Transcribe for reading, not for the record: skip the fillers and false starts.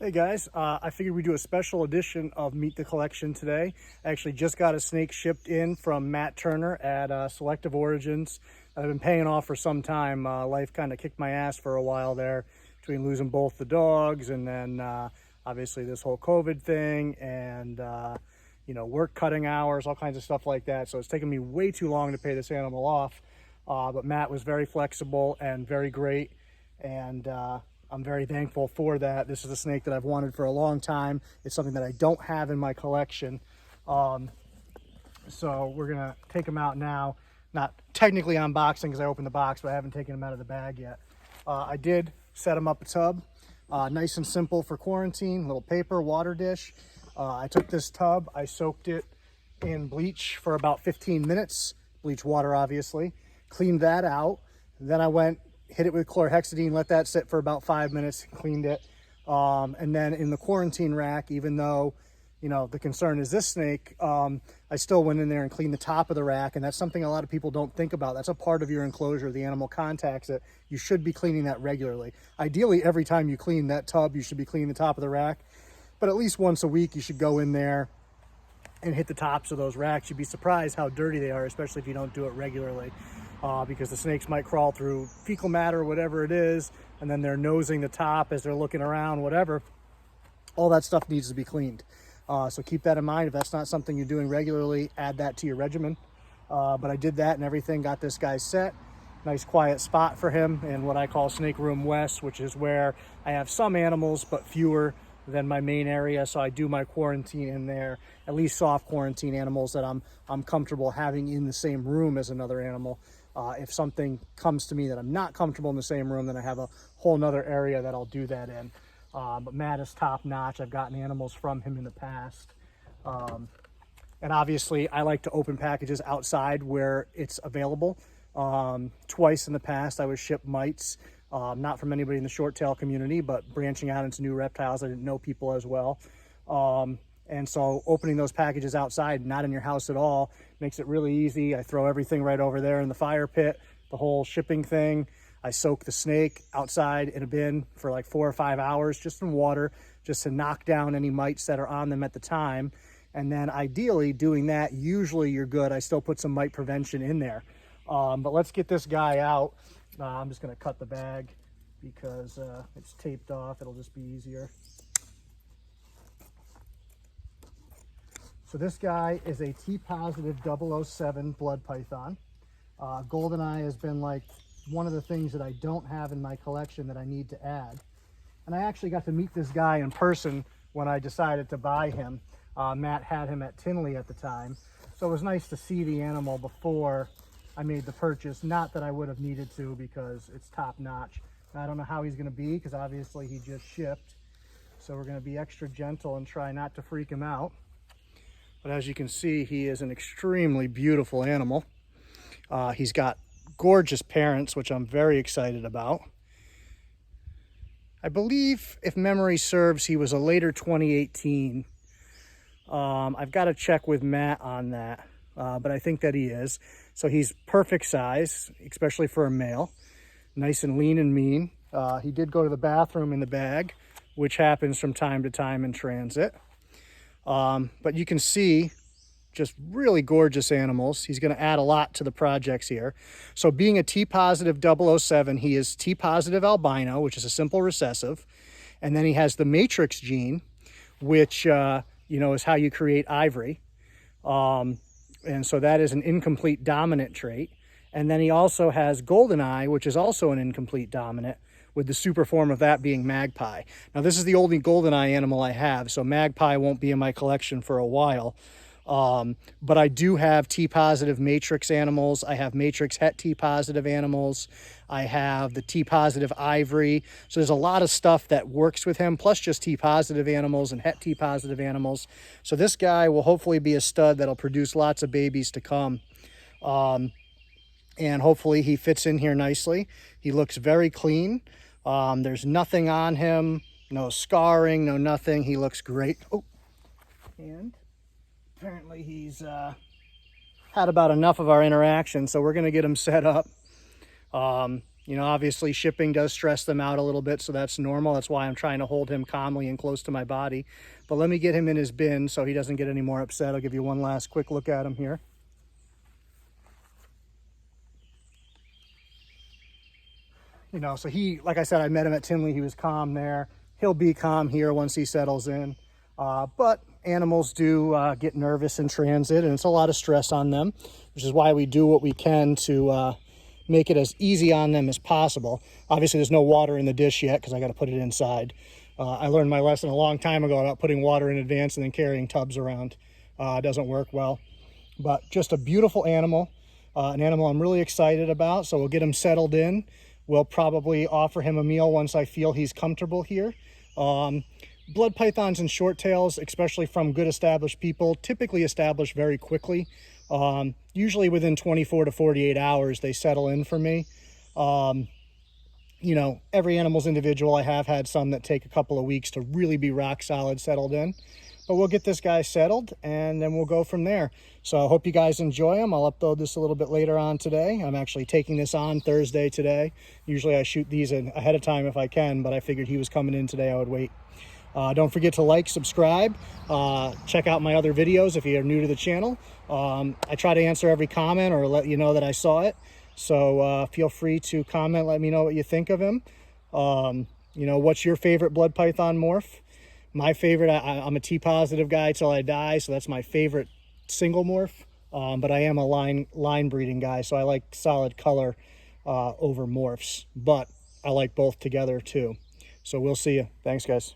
Hey guys, I figured we'd do a special edition of Meet the Collection today. I actually just got a snake shipped in from Matt Turner at Selective Origins. I've been paying off for some time. Life kind of kicked my ass for a while there between losing both the dogs and then obviously this whole COVID thing and work cutting hours, all kinds of stuff like that. So it's taken me way too long to pay this animal off. But Matt was very flexible and very great, and I'm very thankful for that. This is a snake that I've wanted for a long time. It's something that I don't have in my collection. So we're gonna take him out now. Not technically unboxing because I opened the box, but I haven't taken him out of the bag yet. I did set him up a tub. Nice and simple for quarantine, little paper, water dish. I took this tub, I soaked it in bleach for about 15 minutes, bleach water obviously, cleaned that out. Then I went, hit it with chlorhexidine, let that sit for about 5 minutes, cleaned it. And then in the quarantine rack, even though, the concern is this snake, I still went in there and cleaned the top of the rack. And that's something a lot of people don't think about. That's a part of your enclosure. The animal contacts it. You should be cleaning that regularly. Ideally, every time you clean that tub, you should be cleaning the top of the rack. But at least once a week, you should go in there and hit the tops of those racks. You'd be surprised how dirty they are, especially if you don't do it regularly. Because the snakes might crawl through fecal matter or whatever it is, and then they're nosing the top as they're looking around, whatever. All that stuff needs to be cleaned. So keep that in mind. If that's not something you're doing regularly, add that to your regimen. But I did that and everything, got this guy set. Nice quiet spot for him in what I call Snake Room West, which is where I have some animals, but fewer than my main area. So I do my quarantine in there, at least soft quarantine animals that I'm comfortable having in the same room as another animal. If something comes to me that I'm not comfortable in the same room, then I have a whole nother area that I'll do that in. But Matt is top notch. I've gotten animals from him in the past. And obviously I like to open packages outside where it's available. Twice in the past I would ship mites, not from anybody in the short tail community, but branching out into new reptiles. I didn't know people as well. And so opening those packages outside, not in your house at all, makes it really easy. I throw everything right over there in the fire pit, the whole shipping thing. I soak the snake outside in a bin for like 4 or 5 hours, just in water, just to knock down any mites that are on them at the time. And then ideally doing that, usually you're good. I still put some mite prevention in there. But let's get this guy out. I'm just gonna cut the bag because it's taped off. It'll just be easier. So this guy is a T-positive 007 blood python. Goldeneye has been like one of the things that I don't have in my collection that I need to add. And I actually got to meet this guy in person when I decided to buy him. Matt had him at Tinley at the time. So it was nice to see the animal before I made the purchase. Not that I would have needed to because it's top notch. I don't know how he's gonna be because obviously he just shipped. So we're gonna be extra gentle and try not to freak him out. But as you can see, he is an extremely beautiful animal. He's got gorgeous parents, which I'm very excited about. I believe, if memory serves, he was a later 2018. I've got to check with Matt on that, but I think that he is. So he's perfect size, especially for a male. Nice and lean and mean. He did go to the bathroom in the bag, which happens from time to time in transit. But you can see just really gorgeous animals. He's going to add a lot to the projects here. So being a T-positive 007, he is T-positive albino, which is a simple recessive. And then he has the matrix gene, which, is how you create ivory. And so that is an incomplete dominant trait. And then he also has goldeneye, which is also an incomplete dominant, with the super form of that being magpie. Now this is the only goldeneye animal I have, so magpie won't be in my collection for a while. But I do have T-positive matrix animals. I have matrix het T-positive animals. I have the T-positive ivory. So there's a lot of stuff that works with him, plus just T-positive animals and het T-positive animals. So this guy will hopefully be a stud that'll produce lots of babies to come. And hopefully he fits in here nicely. He looks very clean. There's nothing on him, no scarring, no nothing. He looks great. Oh, and apparently he's had about enough of our interaction, so we're going to get him set up. You know, obviously shipping does stress them out a little bit, so that's normal. That's why I'm trying to hold him calmly and close to my body. But let me get him in his bin so he doesn't get any more upset. I'll give you one last quick look at him here. You know, so he, like I said, I met him at Tinley. He was calm there. He'll be calm here once he settles in. But animals do get nervous in transit, and it's a lot of stress on them, which is why we do what we can to make it as easy on them as possible. Obviously, there's no water in the dish yet because I got to put it inside. I learned my lesson a long time ago about putting water in advance and then carrying tubs around. It doesn't work well. But just a beautiful animal, an animal I'm really excited about. So we'll get him settled in. We'll probably offer him a meal once I feel he's comfortable here. Blood pythons and short tails, especially from good established people, typically establish very quickly. Usually within 24 to 48 hours, they settle in for me. You know, every animal's individual. I have had some that take a couple of weeks to really be rock solid settled in. But we'll get this guy settled, and then we'll go from there. So I hope you guys enjoy them. I'll upload this a little bit later on today. I'm actually taking this on Thursday today. Usually I shoot these ahead of time if I can, but I figured he was coming in today, I would wait. Don't forget to like, subscribe, check out my other videos if you're new to the channel. I try to answer every comment or let you know that I saw it. So feel free to comment, let me know what you think of him. You know, what's your favorite blood python morph? My favorite, I'm a T-positive guy till I die, so that's my favorite single morph. But I am a line breeding guy, so I like solid color over morphs. But I like both together too. So we'll see you. Thanks, guys.